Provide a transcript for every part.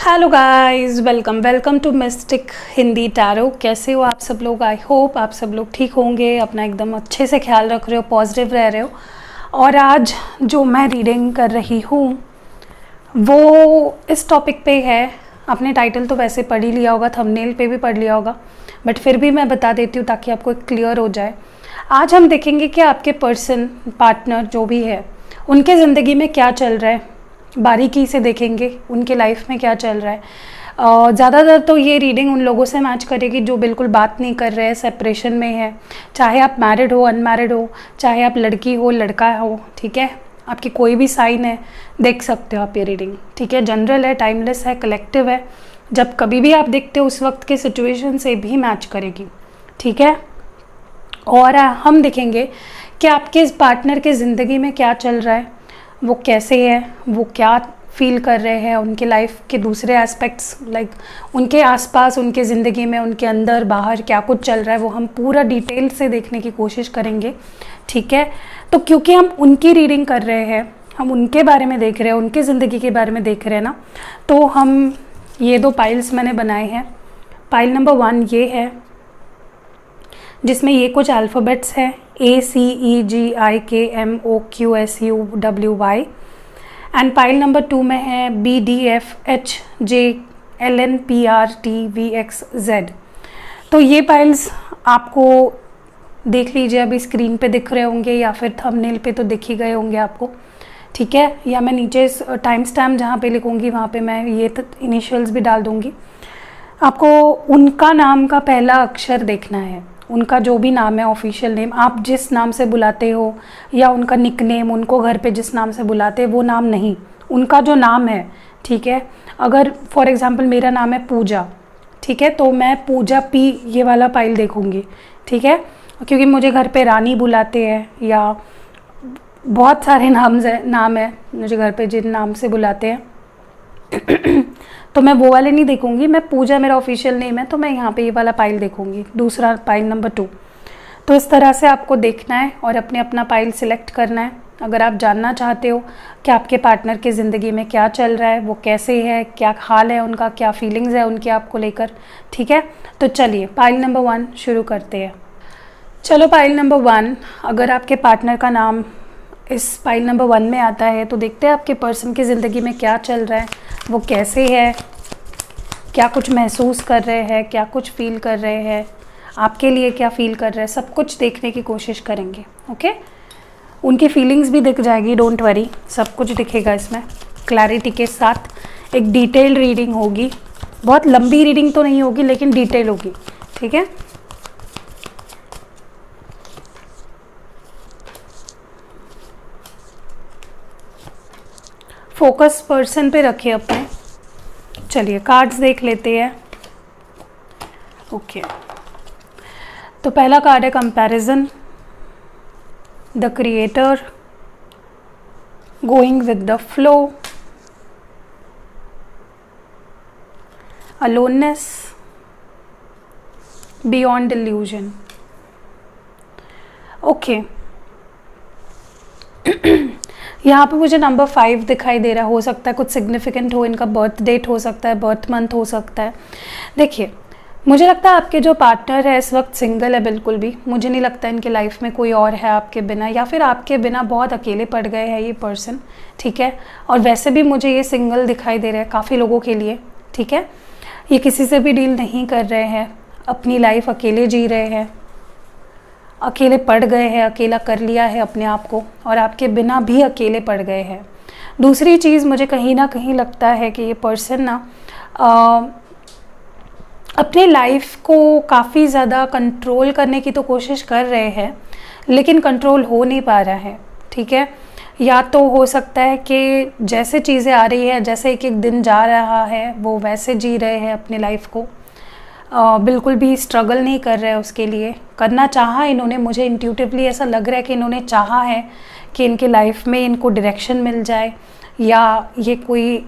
Hello guys, welcome welcome to Mystic Hindi Tarot. कैसे हो आप सब लोग? आई होप आप सब लोग ठीक होंगे, अपना एकदम अच्छे से ख्याल रख रहे हो, पॉजिटिव रह रहे हो। और आज जो मैं रीडिंग कर रही हूँ वो इस टॉपिक पे है। आपने टाइटल तो वैसे पढ़ ही लिया होगा, थंबनेल पे भी पढ़ लिया होगा, बट फिर भी मैं बता देती हूँ ताकि आपको क्लियर हो जाए। आज हम देखेंगे कि आपके पर्सन, पार्टनर जो भी है, उनके ज़िंदगी में क्या चल रहा है। बारीकी से देखेंगे उनके लाइफ में क्या चल रहा है। ज़्यादातर तो ये रीडिंग उन लोगों से मैच करेगी जो बिल्कुल बात नहीं कर रहे हैं, सेपरेशन में है। चाहे आप मैरिड हो, अनमैरिड हो, चाहे आप लड़की हो, लड़का हो, ठीक है। आपकी कोई भी साइन है, देख सकते हो आप ये रीडिंग, ठीक है। जनरल है, टाइमलेस है, कलेक्टिव है। जब कभी भी आप देखते हो उस वक्त के सिचुएशन से भी मैच करेगी, ठीक है। और हम देखेंगे कि आपके इस पार्टनर के ज़िंदगी में क्या चल रहा है, वो कैसे है, वो क्या फील कर रहे हैं, उनके लाइफ के दूसरे एस्पेक्ट्स, लाइक उनके आसपास, उनके ज़िंदगी में, उनके अंदर बाहर क्या कुछ चल रहा है, वो हम पूरा डिटेल से देखने की कोशिश करेंगे, ठीक है। तो क्योंकि हम उनकी रीडिंग कर रहे हैं, हम उनके बारे में देख रहे हैं, उनके ज़िंदगी के बारे में देख रहे हैं ना, तो हम ये दो पाइल्स मैंने बनाए हैं। पाइल नंबर 1 ये है जिसमें ये कुछ अल्फ़ाबेट्स हैं, ACEGIKMOQSUWY। एंड पाइल नंबर 2 में है BDFHJLNPRTVXZ। तो ये पाइल्स आपको देख लीजिए, अभी स्क्रीन पे दिख रहे होंगे या फिर थंबनेल पे तो दिख ही गए होंगे आपको, ठीक है। या मैं नीचे टाइम स्टैम्प जहाँ पे लिखूँगी वहाँ पे मैं ये इनिशियल्स भी डाल दूँगी। आपको उनका नाम का पहला अक्षर देखना है, उनका जो भी नाम है, ऑफिशियल नेम, आप जिस नाम से बुलाते हो, या उनका निकनेम, उनको घर पे जिस नाम से बुलाते हैं वो नाम नहीं, उनका जो नाम है, ठीक है। अगर फॉर एग्जांपल मेरा नाम है पूजा, ठीक है, तो मैं पूजा पी ये वाला पाइल देखूंगी, ठीक है। क्योंकि मुझे घर पे रानी बुलाते हैं या बहुत सारे नाम है मुझे घर पे जिन नाम से बुलाते हैं तो मैं वो वाले नहीं देखूंगी, मैं पूजा मेरा ऑफिशियल नेम है तो मैं यहाँ पे ये वाला पाइल देखूंगी, दूसरा पाइल नंबर 2। तो इस तरह से आपको देखना है और अपने अपना पाइल सिलेक्ट करना है। अगर आप जानना चाहते हो कि आपके पार्टनर की ज़िंदगी में क्या चल रहा है, वो कैसे है, क्या हाल है उनका, क्या फीलिंग्स है उनके आपको लेकर, ठीक है। तो चलिए पाइल नंबर 1 शुरू करते हैं। चलो पाइल नंबर 1, अगर आपके पार्टनर का नाम इस पाइल नंबर 1 में आता है तो देखते हैं आपके पर्सन की ज़िंदगी में क्या चल रहा है, वो कैसे है, क्या कुछ महसूस कर रहे हैं, क्या कुछ फील कर रहे हैं, आपके लिए क्या फील कर रहे हैं, सब कुछ देखने की कोशिश करेंगे, ओके। उनकी फीलिंग्स भी दिख जाएगी, डोंट वरी, सब कुछ दिखेगा इसमें क्लैरिटी के साथ। एक डिटेल रीडिंग होगी, बहुत लंबी रीडिंग तो नहीं होगी लेकिन डिटेल होगी, ठीक है। फोकस पर्सन पे रखिए अपने। चलिए कार्ड्स देख लेते हैं, ओके। तो पहला कार्ड है comparison, the creator, going with the flow, aloneness, beyond illusion, okay. यहाँ पे मुझे नंबर 5 दिखाई दे रहा है, हो सकता है कुछ सिग्निफिकेंट हो, इनका बर्थ डेट हो सकता है, बर्थ मंथ हो सकता है। देखिए मुझे लगता है आपके जो पार्टनर है इस वक्त सिंगल है, बिल्कुल भी मुझे नहीं लगता इनके लाइफ में कोई और है आपके बिना, या फिर आपके बिना बहुत अकेले पड़ गए हैं ये पर्सन, ठीक है। और वैसे भी मुझे ये सिंगल दिखाई दे रहा है काफ़ी लोगों के लिए, ठीक है। ये किसी से भी डील नहीं कर रहे हैं, अपनी लाइफ अकेले जी रहे हैं, अकेले पड़ गए हैं, अकेला कर लिया है अपने आप को, और आपके बिना भी अकेले पड़ गए हैं। दूसरी चीज़ मुझे कहीं ना कहीं लगता है कि ये पर्सन ना अपने लाइफ को काफ़ी ज़्यादा कंट्रोल करने की तो कोशिश कर रहे हैं लेकिन कंट्रोल हो नहीं पा रहा है, ठीक है। या तो हो सकता है कि जैसे चीज़ें आ रही है, जैसे एक एक दिन जा रहा है, वो वैसे जी रहे हैं अपनी लाइफ को, बिल्कुल भी स्ट्रगल नहीं कर रहे हैं उसके लिए। करना चाहा इन्होंने, मुझे इंट्यूटिवली ऐसा लग रहा है कि इन्होंने चाहा है कि इनके लाइफ में इनको डायरेक्शन मिल जाए या ये कोई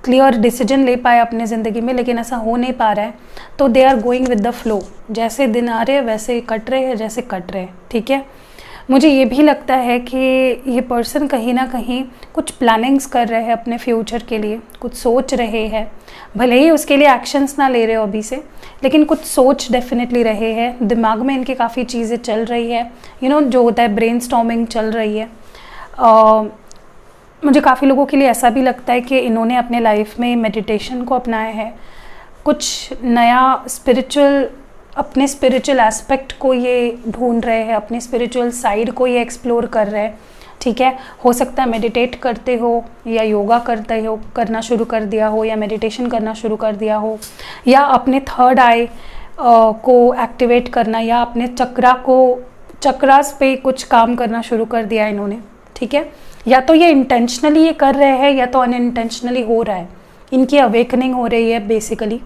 क्लियर डिसीजन ले पाए अपने ज़िंदगी में, लेकिन ऐसा हो नहीं पा रहा है। तो they are going with the flow, जैसे दिन आ रहे हैं वैसे कट रहे हैं, जैसे कट रहे हैं, ठीक है। मुझे ये भी लगता है कि ये पर्सन कहीं ना कहीं कुछ प्लानिंग्स कर रहे हैं अपने फ्यूचर के लिए, कुछ सोच रहे हैं, भले ही उसके लिए एक्शंस ना ले रहे हो अभी से, लेकिन कुछ सोच डेफिनेटली रहे हैं। दिमाग में इनके काफ़ी चीज़ें चल रही है, जो होता है ब्रेनस्टॉर्मिंग चल रही है। मुझे काफ़ी लोगों के लिए ऐसा भी लगता है कि इन्होंने अपने लाइफ में मेडिटेशन को अपनाया है, कुछ नया अपने स्पिरिचुअल एस्पेक्ट को ये ढूंढ रहे हैं, अपने स्पिरिचुअल साइड को ये एक्सप्लोर कर रहे हैं। ठीक है, हो सकता है मेडिटेट करते हो या योगा करना शुरू कर दिया हो, या मेडिटेशन करना शुरू कर दिया हो, या अपने थर्ड आई को एक्टिवेट करना, या अपने चक्रास पे कुछ काम करना शुरू कर दिया इन्होंने। ठीक है, या तो ये इंटेंशनली ये कर रहे हैं या तो अनइंटेंशनली हो रहा है, इनकी अवेकनिंग हो रही है बेसिकली।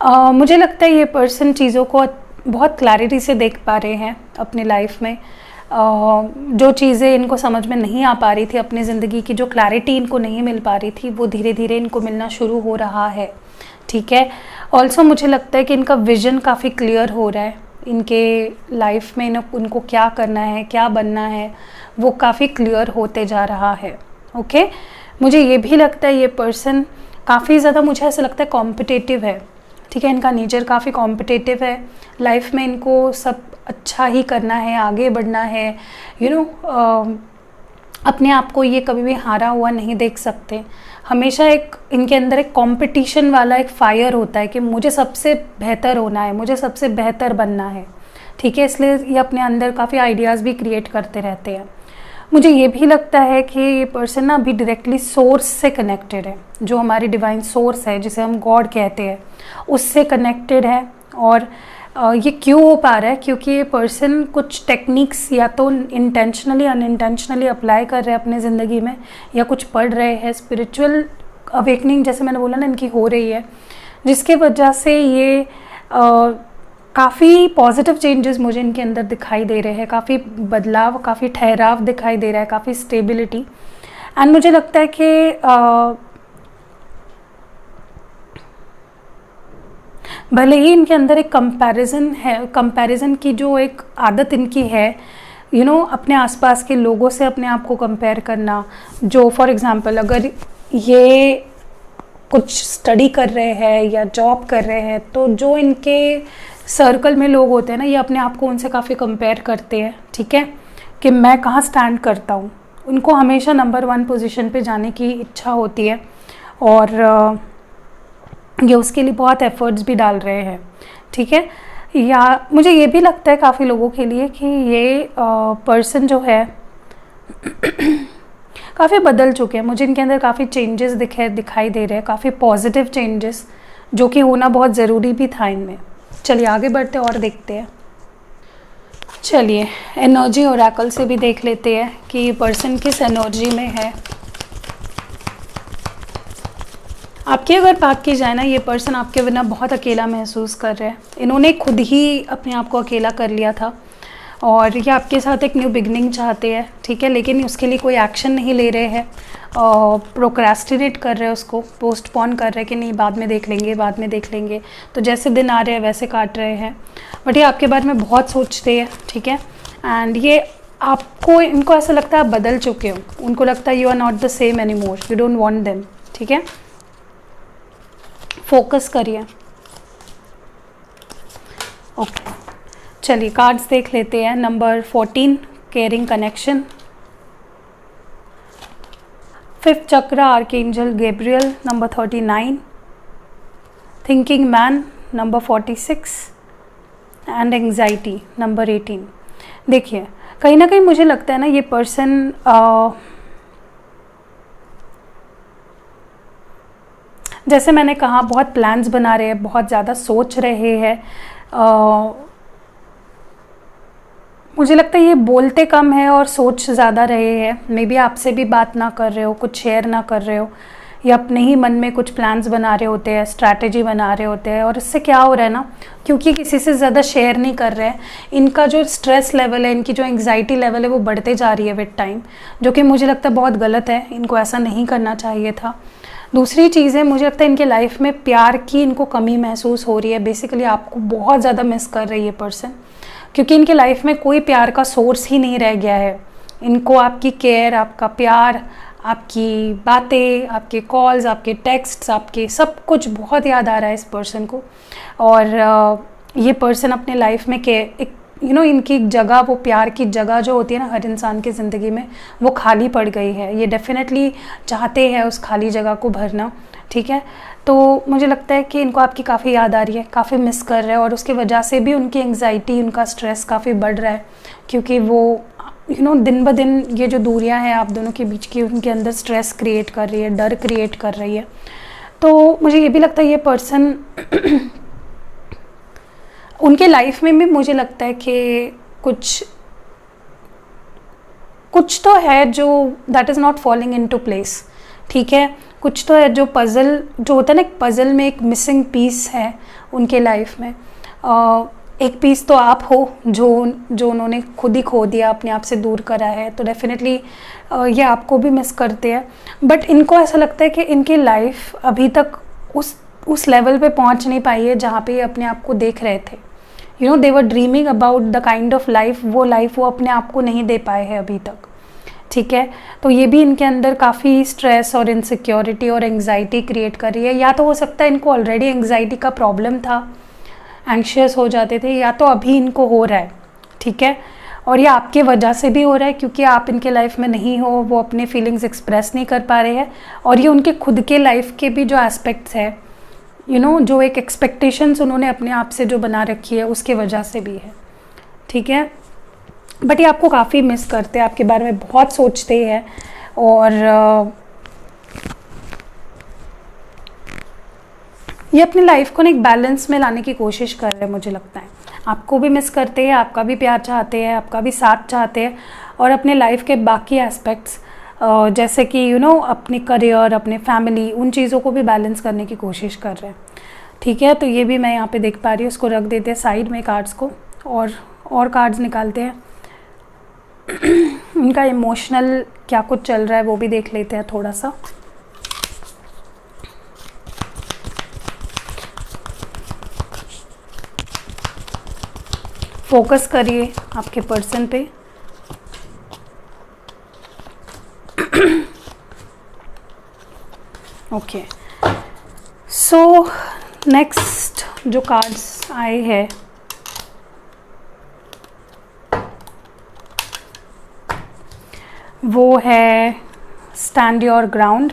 मुझे लगता है ये पर्सन चीज़ों को बहुत क्लैरिटी से देख पा रहे हैं अपनी लाइफ में। जो चीज़ें इनको समझ में नहीं आ पा रही थी अपनी ज़िंदगी की, जो क्लैरिटी इनको नहीं मिल पा रही थी, वो धीरे धीरे इनको मिलना शुरू हो रहा है। ठीक है, ऑल्सो मुझे लगता है कि इनका विज़न काफ़ी क्लियर हो रहा है, इनके लाइफ में उनको क्या करना है, क्या बनना है, वो काफ़ी क्लियर होते जा रहा है। ओके, मुझे ये भी लगता है ये पर्सन काफ़ी ज़्यादा, मुझे ऐसा लगता है कॉम्पिटिटिव है। ठीक है, इनका नेचर काफ़ी कॉम्पिटिटिव है, लाइफ में इनको सब अच्छा ही करना है, आगे बढ़ना है। अपने आप को ये कभी भी हारा हुआ नहीं देख सकते। हमेशा इनके अंदर एक कंपटीशन वाला एक फायर होता है कि मुझे सबसे बेहतर होना है, मुझे सबसे बेहतर बनना है। ठीक है, इसलिए ये अपने अंदर काफ़ी आइडियाज़ भी क्रिएट करते रहते हैं। मुझे ये भी लगता है कि ये पर्सन ना अभी डायरेक्टली सोर्स से कनेक्टेड है, जो हमारी डिवाइन सोर्स है, जिसे हम गॉड कहते हैं, उससे कनेक्टेड है। और ये क्यों हो पा रहा है, क्योंकि ये पर्सन कुछ टेक्निक्स या तो इंटेंशनली अनइंटेंशनली अप्लाई कर रहे हैं अपने ज़िंदगी में, या कुछ पढ़ रहे हैं। स्पिरिचुअल अवेकनिंग जैसे मैंने बोला ना, इनकी हो रही है, जिसके वजह से ये काफ़ी पॉजिटिव चेंजेस मुझे इनके अंदर दिखाई दे रहे हैं, काफ़ी बदलाव, काफ़ी ठहराव दिखाई दे रहा है, काफ़ी स्टेबिलिटी। एंड मुझे लगता है कि भले ही इनके अंदर एक कंपैरिजन है, कंपैरिजन की जो एक आदत इनकी है, अपने आसपास के लोगों से अपने आप को कंपेयर करना। जो फॉर एग्जांपल अगर ये कुछ स्टडी कर रहे हैं या जॉब कर रहे हैं, तो जो इनके सर्कल में लोग होते हैं ना, ये अपने आप को उनसे काफ़ी कंपेयर करते हैं। ठीक है, कि मैं कहाँ स्टैंड करता हूँ। उनको हमेशा नंबर 1 पोजीशन पे जाने की इच्छा होती है, और ये उसके लिए बहुत एफर्ट्स भी डाल रहे हैं। ठीक है, या मुझे ये भी लगता है काफ़ी लोगों के लिए कि ये पर्सन जो है काफ़ी बदल चुके हैं। मुझे इनके अंदर काफ़ी चेंजेस दिखाई दे रहे हैं, काफ़ी पॉजिटिव चेंजेस, जो कि होना बहुत ज़रूरी भी था इनमें। चलिए आगे बढ़ते और देखते हैं। चलिए एनर्जी ओरेकल से भी देख लेते हैं कि ये पर्सन किस एनर्जी में है। आपकी अगर बात की जाए ना, ये पर्सन आपके बिना बहुत अकेला महसूस कर रहे हैं। इन्होंने खुद ही अपने आप को अकेला कर लिया था, और ये आपके साथ एक न्यू बिगनिंग चाहते हैं। ठीक है, लेकिन उसके लिए कोई एक्शन नहीं ले रहे हैं, प्रोक्रेस्टिनेट कर रहे हैं, उसको पोस्टपोन कर रहे हैं कि नहीं बाद में देख लेंगे, बाद में देख लेंगे। तो जैसे दिन आ रहे हैं वैसे काट रहे हैं, बट ये आपके बारे में बहुत सोचते हैं। ठीक है, एंड ये इनको ऐसा लगता है आप बदल चुके हो, उनको लगता है you are not the same any more, you don't want them. ठीक है, फोकस करिए। ओके, चलिए कार्ड्स देख लेते हैं। Number 14 caring connection, 5th chakra archangel Gabriel, number 39 thinking man, number 46 and anxiety, number 18। देखिए कहीं ना कहीं मुझे लगता है ना, ये पर्सन जैसे मैंने कहा बहुत प्लान्स बना रहे हैं, बहुत ज़्यादा सोच रहे हैं। मुझे लगता है ये बोलते कम है और सोच ज़्यादा रहे हैं। मे बी आपसे भी बात ना कर रहे हो, कुछ शेयर ना कर रहे हो, या अपने ही मन में कुछ प्लान्स बना रहे होते हैं, स्ट्रैटेजी बना रहे होते हैं। और इससे क्या हो रहा है ना, क्योंकि किसी से ज़्यादा शेयर नहीं कर रहे हैं, इनका जो स्ट्रेस लेवल है, इनकी जो एंग्जाइटी लेवल है, वो बढ़ते जा रही है विद टाइम, जो कि मुझे लगता है बहुत गलत है। इनको ऐसा नहीं करना चाहिए था। दूसरी चीज़ है, मुझे लगता है इनके लाइफ में प्यार की इनको कमी महसूस हो रही है। बेसिकली आपको बहुत ज़्यादा मिस कर रही है पर्सन, क्योंकि इनके लाइफ में कोई प्यार का सोर्स ही नहीं रह गया है। इनको आपकी केयर, आपका प्यार, आपकी बातें, आपके कॉल्स, आपके टेक्स्ट्स, आपके सब कुछ बहुत याद आ रहा है इस पर्सन को। और ये पर्सन अपने लाइफ में एक इनकी एक जगह, वो प्यार की जगह जो होती है ना हर इंसान की ज़िंदगी में, वो खाली पड़ गई है। ये डेफिनेटली चाहते हैं उस खाली जगह को भरना, ठीक है। तो मुझे लगता है कि इनको आपकी काफ़ी याद आ रही है, काफ़ी मिस कर रहे हैं, और उसकी वजह से भी उनकी एंग्जाइटी, उनका स्ट्रेस काफ़ी बढ़ रहा है, क्योंकि वो दिन ब दिन ये जो दूरियां हैं आप दोनों के बीच की, उनके अंदर स्ट्रेस क्रिएट कर रही है, डर क्रिएट कर रही है। तो मुझे ये भी लगता है ये पर्सन उनके लाइफ में भी मुझे लगता है कि कुछ तो है जो that is not falling into place, ठीक है। कुछ तो है जो पज़ल जो होता है ना, एक पज़ल में एक मिसिंग पीस है उनके लाइफ में। एक पीस तो आप हो जो उन्होंने खुद ही खो दिया, अपने आप से दूर करा है। तो डेफिनेटली ये आपको भी मिस करते हैं, बट इनको ऐसा लगता है कि इनकी लाइफ अभी तक उस लेवल पे पहुंच नहीं पाई है जहाँ पे ये अपने आप को देख रहे थे। They were dreaming about the kind of life, वो लाइफ वो अपने आप को नहीं दे पाए हैं अभी तक, ठीक है। तो ये भी इनके अंदर काफ़ी स्ट्रेस और इनसिक्योरिटी और एंग्जाइटी क्रिएट कर रही है। या तो हो सकता है इनको ऑलरेडी एंग्जाइटी का प्रॉब्लम था, एंग्शियस हो जाते थे, या तो अभी इनको हो रहा है, ठीक है। और ये आपके वजह से भी हो रहा है, क्योंकि आप इनके लाइफ में नहीं हो, वो अपने फीलिंग्स एक्सप्रेस नहीं कर पा रहे हैं। और ये उनके खुद के लाइफ के भी जो एस्पेक्ट्स है, जो एक एक्सपेक्टेशंस उन्होंने अपने आप से जो बना रखी है, उसके वजह से भी है, ठीक है। बट ये आपको काफ़ी मिस करते हैं, आपके बारे में बहुत सोचते हैं, और ये अपनी लाइफ को एक बैलेंस में लाने की कोशिश कर रहे हैं। मुझे लगता है आपको भी मिस करते हैं, आपका भी प्यार चाहते हैं, आपका भी साथ चाहते हैं, और अपने लाइफ के बाकी एस्पेक्ट्स जैसे कि अपने करियर, अपने फैमिली, उन चीज़ों को भी बैलेंस करने की कोशिश कर रहे हैं, ठीक है। तो ये भी मैं यहाँ पे देख पा रही हूँ। इसको रख देते हैं साइड में कार्ड्स को, और कार्ड्स निकालते हैं। उनका इमोशनल क्या कुछ चल रहा है वो भी देख लेते हैं थोड़ा सा। फोकस करिए आपके पर्सन पे। ओके, सो नेक्स्ट जो कार्ड्स आए हैं वो है stand your ground,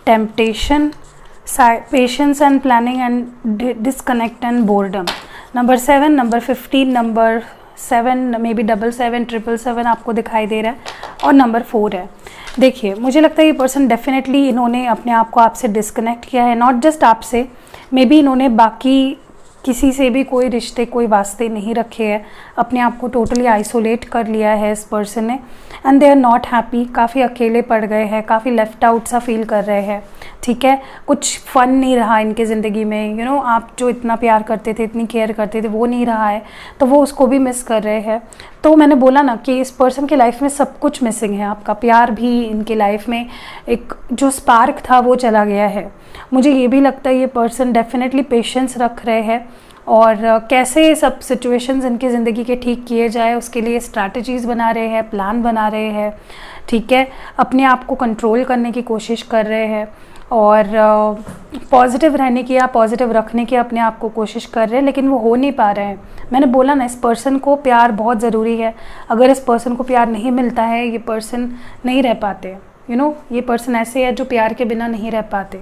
temptation, patience and planning and disconnect and boredom. Number 7, number 15, number 7 may be 77, 777 आपको दिखाई दे रहा है, और नंबर 4 है। देखिए, मुझे लगता है ये पर्सन डेफिनेटली इन्होंने अपने आप को आपसे डिस्कनेक्ट किया है, नॉट जस्ट आपसे, मे बी इन्होंने बाकी किसी से भी कोई रिश्ते, कोई वास्ते नहीं रखे हैं, अपने आप को टोटली आइसोलेट कर लिया है इस पर्सन ने, and they are not happy, काफ़ी अकेले पड़ गए हैं, काफ़ी लेफ्ट आउट सा फील कर रहे हैं, ठीक है। कुछ फ़न नहीं रहा इनके ज़िंदगी में, आप जो इतना प्यार करते थे, इतनी केयर करते थे, वो नहीं रहा है, तो वो उसको भी मिस कर रहे हैं। तो मैंने बोला ना कि इस पर्सन की लाइफ में सब कुछ मिसिंग है, आपका प्यार भी, इनके लाइफ में एक जो स्पार्क था वो चला गया है। मुझे ये भी लगता है ये पर्सन डेफिनेटली पेशेंस रख रहे हैं, और कैसे सब सिचुएशंस इनकी ज़िंदगी के ठीक किए जाए उसके लिए स्ट्रैटेजीज़ बना रहे हैं, प्लान बना रहे हैं, ठीक है। अपने आप को कंट्रोल करने की कोशिश कर रहे हैं, और पॉजिटिव रहने की या पॉजिटिव रखने की अपने आप को कोशिश कर रहे हैं, लेकिन वो हो नहीं पा रहे हैं। मैंने बोला ना, इस पर्सन को प्यार बहुत ज़रूरी है। अगर इस पर्सन को प्यार नहीं मिलता है, ये पर्सन नहीं रह पाते, ये पर्सन ऐसे है जो प्यार के बिना नहीं रह पाते।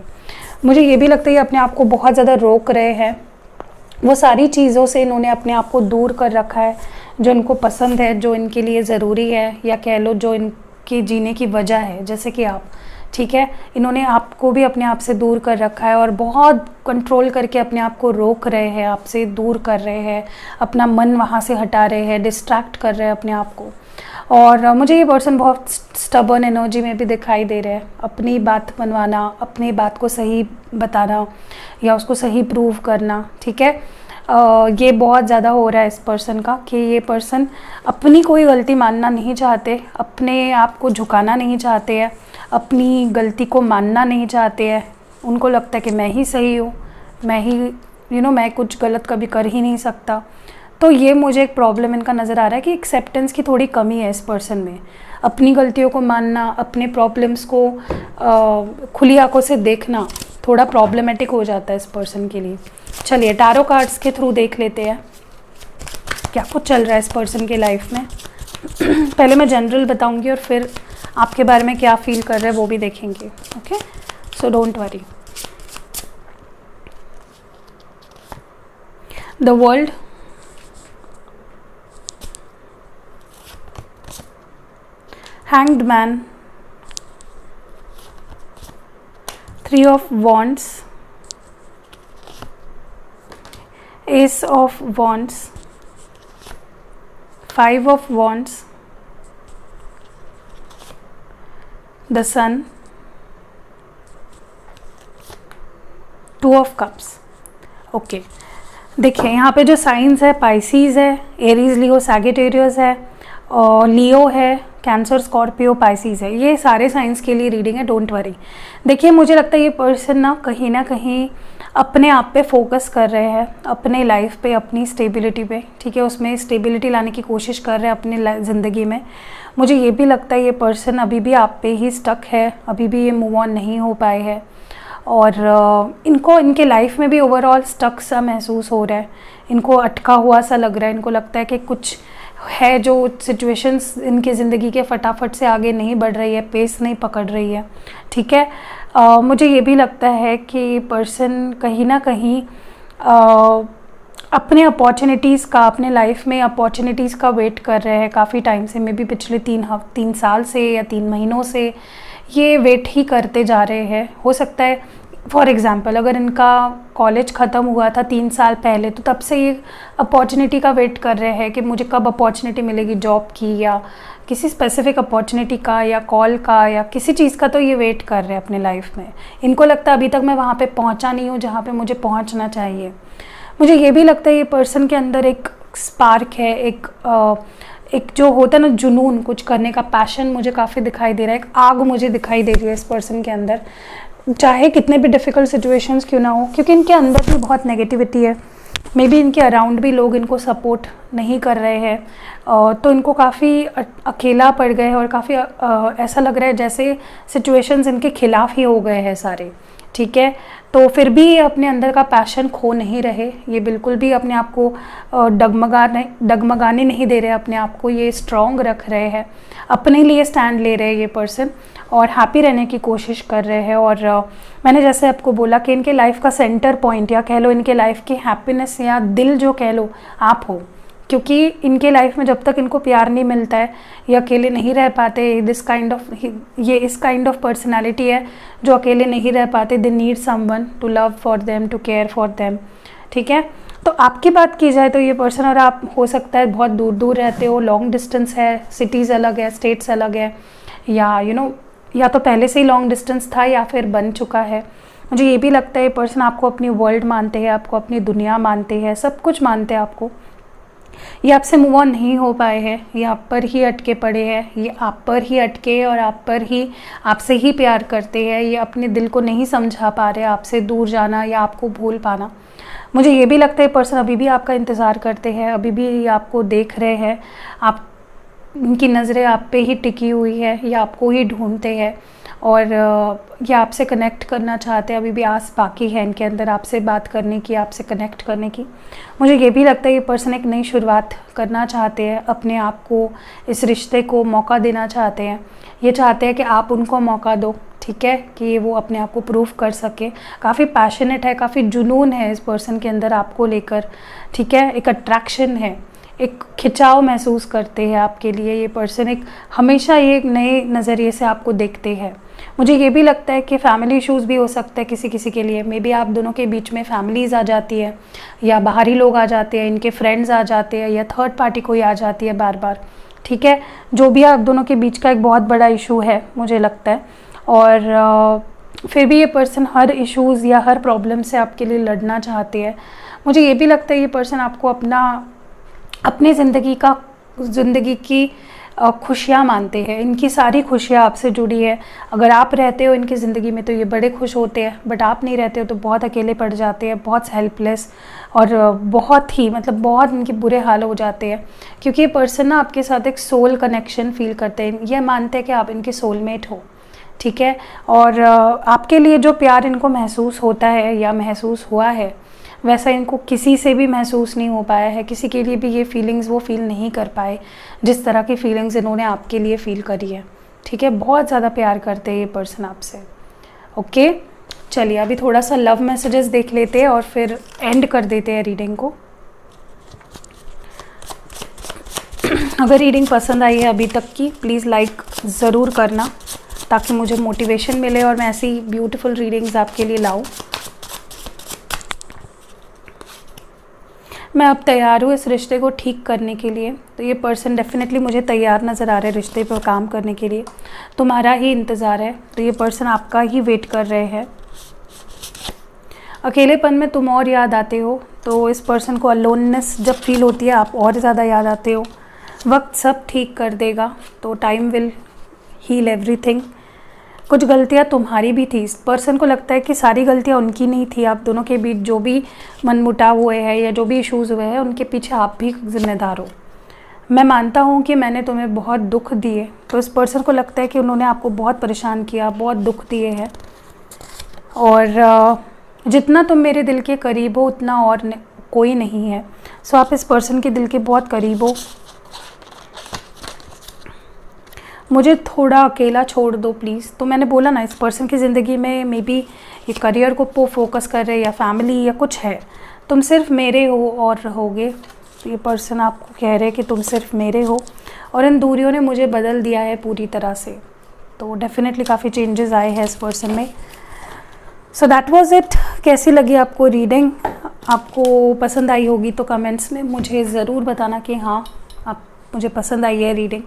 मुझे ये भी लगता है ये अपने आप को बहुत ज़्यादा रोक रहे हैं, वो सारी चीज़ों से इन्होंने अपने आप को दूर कर रखा है जो इनको पसंद है, जो इनके लिए ज़रूरी है, या कह लो जो इनके जीने की वजह है, जैसे कि आप, ठीक है। इन्होंने आपको भी अपने आप से दूर कर रखा है, और बहुत कंट्रोल करके अपने आप को रोक रहे हैं, आपसे दूर कर रहे हैं, अपना मन वहाँ से हटा रहे हैं, डिस्ट्रैक्ट कर रहे हैं अपने आप को। और मुझे ये पर्सन बहुत स्टबर्न एनर्जी में भी दिखाई दे रहा है, अपनी बात मनवाना, अपनी बात को सही बताना या उसको सही प्रूव करना, ठीक है। ये बहुत ज़्यादा हो रहा है इस पर्सन का, कि ये पर्सन अपनी कोई गलती मानना नहीं चाहते, अपने आप को झुकाना नहीं चाहते हैं, अपनी गलती को मानना नहीं चाहते हैं। उनको लगता है कि मैं ही सही हूँ, मैं ही मैं कुछ गलत कभी कर ही नहीं सकता। तो ये मुझे एक प्रॉब्लम इनका नज़र आ रहा है कि एक्सेप्टेंस की थोड़ी कमी है इस पर्सन में। अपनी गलतियों को मानना, अपने प्रॉब्लम्स को खुली आंखों से देखना थोड़ा प्रॉब्लमेटिक हो जाता है इस पर्सन के लिए। चलिए टैरो कार्ड्स के थ्रू देख लेते हैं क्या कुछ चल रहा है इस पर्सन के लाइफ में। पहले मैं जनरल बताऊंगी और फिर आपके बारे में क्या फील कर रहे हैं वो भी देखेंगे। Okay, so don't worry. The world, hanged man, three of wands, ace of wands, five of wands, the sun, two of cups. Okay, देखिए यहाँ पे जो साइंस है, पाइसीज है, एरीज, लियो, सैजिटेरियस है, और लियो है, कैंसर, स्कॉर्पियो, पाइसीज है। ये सारे साइंस के लिए रीडिंग है, डोंट वरी। देखिए मुझे लगता है ये पर्सन ना कहीं अपने आप पे फोकस कर रहे हैं, अपने लाइफ पे, अपनी स्टेबिलिटी पे, ठीक है, उसमें स्टेबिलिटी लाने की कोशिश कर रहे हैं अपनी ज़िंदगी में। मुझे ये भी लगता है ये पर्सन अभी भी आप पे ही स्टक है, अभी भी ये मूव ऑन नहीं हो पाए हैं, और इनको इनके लाइफ में भी ओवरऑल स्टक सा महसूस हो रहा है, इनको अटका हुआ सा लग रहा है। इनको लगता है कि कुछ है जो सिचुएशंस इनकी ज़िंदगी के फटाफट से आगे नहीं बढ़ रही है, पेस नहीं पकड़ रही है, ठीक है। मुझे ये भी लगता है कि पर्सन कहीं ना कहीं अपने अपॉर्चुनिटीज़ का, अपने लाइफ में अपॉर्चुनिटीज़ का वेट कर रहे हैं काफ़ी टाइम से, मे बी पिछले 3 साल से या 3 महीनों से ये वेट ही करते जा रहे हैं। हो सकता है फॉर एग्ज़ाम्पल अगर इनका कॉलेज ख़त्म हुआ था 3 साल पहले, तो तब से ये अपॉर्चुनिटी का वेट कर रहे हैं कि मुझे कब अपॉर्चुनिटी मिलेगी जॉब की, या किसी स्पेसिफिक अपॉर्चुनिटी का, या कॉल का, या किसी चीज़ का, तो ये वेट कर रहे हैं अपने लाइफ में। इनको लगता है अभी तक मैं वहाँ पे पहुँचा नहीं हूँ जहाँ पे मुझे पहुँचना चाहिए। मुझे ये भी लगता है ये पर्सन के अंदर एक स्पार्क है, एक जो होता है ना जुनून, कुछ करने का पैशन मुझे काफ़ी दिखाई दे रहा है, एक आग मुझे दिखाई दे रही है इस पर्सन के अंदर, चाहे कितने भी डिफ़िकल्ट सिचुएशंस क्यों ना हो, क्योंकि इनके अंदर भी बहुत नेगेटिविटी है। मे बी इनके अराउंड भी लोग इनको सपोर्ट नहीं कर रहे हैं, तो इनको काफ़ी अकेला पड़ गए हैं, और काफ़ी ऐसा लग रहा है जैसे सिचुएशंस इनके खिलाफ ही हो गए हैं सारे, ठीक है। तो फिर भी ये अपने अंदर का पैशन खो नहीं रहे, ये बिल्कुल भी अपने आप को डगमगाने नहीं दे रहे अपने आप को, ये स्ट्रॉन्ग रख रहे हैं, अपने लिए स्टैंड ले रहे हैं ये पर्सन, और हैप्पी रहने की कोशिश कर रहे हैं। और मैंने जैसे आपको बोला कि इनके लाइफ का सेंटर पॉइंट, या कह लो इनके लाइफ की हैप्पीनेस, या दिल जो कह लो आप हो, क्योंकि इनके लाइफ में जब तक इनको प्यार नहीं मिलता है, ये अकेले नहीं रह पाते। ये इस काइंड ऑफ पर्सनालिटी है जो अकेले नहीं रह पाते। They need someone to love for them, to care for them, ठीक है। तो आपकी बात की जाए तो ये पर्सन और आप हो सकता है बहुत दूर दूर रहते हो, लॉन्ग डिस्टेंस है, सिटीज़ अलग है, स्टेट्स अलग है, या या तो पहले से ही लॉन्ग डिस्टेंस था या फिर बन चुका है। मुझे ये भी लगता है ये पर्सन आपको अपनी वर्ल्ड मानते हैं, आपको अपनी दुनिया मानते हैं, सब कुछ मानते हैं आपको। ये आपसे मूव ऑन नहीं हो पाए हैं, ये आप पर ही अटके पड़े हैं, ये आप पर ही अटके और आपसे ही प्यार करते हैं। ये अपने दिल को नहीं समझा पा रहे आपसे दूर जाना या आपको भूल पाना। मुझे ये भी लगता है पर्सन अभी भी आपका इंतज़ार करते हैं, अभी भी आपको देख रहे हैं, आप इनकी नज़रें आप पे ही टिकी हुई है, ये आपको ही ढूंढते हैं, और ये आपसे कनेक्ट करना चाहते हैं। अभी भी आस बाकी है इनके अंदर आपसे बात करने की, आपसे कनेक्ट करने की। मुझे ये भी लगता है ये पर्सन एक नई शुरुआत करना चाहते हैं, अपने आप को, इस रिश्ते को मौका देना चाहते हैं। ये चाहते हैं कि आप उनको मौका दो, ठीक है, कि वो अपने आप को प्रूव कर सके। काफ़ी पैशनेट है, काफ़ी जुनून है इस पर्सन के अंदर आपको लेकर, ठीक है। एक अट्रैक्शन है, एक खिंचाव महसूस करते हैं आपके लिए ये पर्सन। एक हमेशा ये एक नए नज़रिए से आपको देखते हैं। मुझे ये भी लगता है कि फैमिली इश्यूज़ भी हो सकता है किसी किसी के लिए। मे बी आप दोनों के बीच में फैमिलीज़ आ जाती है, या बाहरी लोग आ जाते हैं, इनके फ्रेंड्स आ जाते हैं, या थर्ड पार्टी कोई आ जाती है बार बार, ठीक है। जो भी आप दोनों के बीच का एक बहुत बड़ा इशू है मुझे लगता है। और फिर भी ये पर्सन हर इश्यूज़ या हर प्रॉब्लम से आपके लिए लड़ना चाहते हैं। मुझे ये भी लगता है ये पर्सन आपको अपनी ज़िंदगी की खुशियाँ मानते हैं, इनकी सारी खुशियाँ आपसे जुड़ी है। अगर आप रहते हो इनकी ज़िंदगी में तो ये बड़े खुश होते हैं, बट आप नहीं रहते हो तो बहुत अकेले पड़ जाते हैं, बहुत हेल्पलेस, और बहुत ही मतलब बहुत इनके बुरे हाल हो जाते हैं, क्योंकि ये पर्सन ना आपके साथ एक सोल कनेक्शन फील करते हैं। ये मानते हैं कि आप इनके सोलमेट हो, ठीक है। और आपके लिए जो प्यार इनको महसूस होता है या महसूस हुआ है, वैसा इनको किसी से भी महसूस नहीं हो पाया है। किसी के लिए भी ये फीलिंग्स वो फील नहीं कर पाए जिस तरह की फीलिंग्स इन्होंने आपके लिए फ़ील करी है, ठीक है। बहुत ज़्यादा प्यार करते हैं ये पर्सन आपसे। ओके, चलिए अभी थोड़ा सा लव मैसेजेस देख लेते हैं और फिर एंड कर देते हैं रीडिंग को। अगर रीडिंग पसंद आई है अभी तक की, प्लीज़ लाइक ज़रूर करना ताकि मुझे मोटिवेशन मिले और मैं ऐसी ब्यूटीफुल रीडिंग्स आपके लिए लाऊं। मैं अब तैयार हूँ इस रिश्ते को ठीक करने के लिए। तो ये पर्सन डेफिनेटली मुझे तैयार नज़र आ रहा है रिश्ते पर काम करने के लिए। तुम्हारा ही इंतज़ार है, तो ये पर्सन आपका ही वेट कर रहे हैं। अकेलेपन में तुम और याद आते हो, तो इस पर्सन को अलोननेस जब फील होती है आप और ज़्यादा याद आते हो। वक्त सब ठीक कर देगा, तो टाइम विल हील एवरीथिंग। कुछ गलतियाँ तुम्हारी भी थी, इस पर्सन को लगता है कि सारी गलतियाँ उनकी नहीं थी। आप दोनों के बीच जो भी मनमुटाव हुए हैं या जो भी इश्यूज़ हुए हैं उनके पीछे आप भी जिम्मेदार हो। मैं मानता हूँ कि मैंने तुम्हें बहुत दुख दिए, तो इस पर्सन को लगता है कि उन्होंने आपको बहुत परेशान किया, बहुत दुख दिए हैं। और जितना तुम मेरे दिल के करीब हो उतना और कोई नहीं है। सो आप इस पर्सन के दिल के बहुत करीब हो। मुझे थोड़ा अकेला छोड़ दो प्लीज़। तो मैंने बोला ना, इस पर्सन की ज़िंदगी में मे बी ये करियर को फोकस कर रहे या फैमिली या कुछ है। तुम सिर्फ मेरे हो और रहोगे। तो ये पर्सन आपको कह रहे हैं कि तुम सिर्फ मेरे हो, और इन दूरियों ने मुझे बदल दिया है पूरी तरह से। तो डेफिनेटली काफ़ी चेंजेस आए हैं इस पर्सन में। So that was it. कैसी लगी आपको रीडिंग? आपको पसंद आई होगी तो कमेंट्स में मुझे ज़रूर बताना कि हाँ आप मुझे पसंद आई है रीडिंग,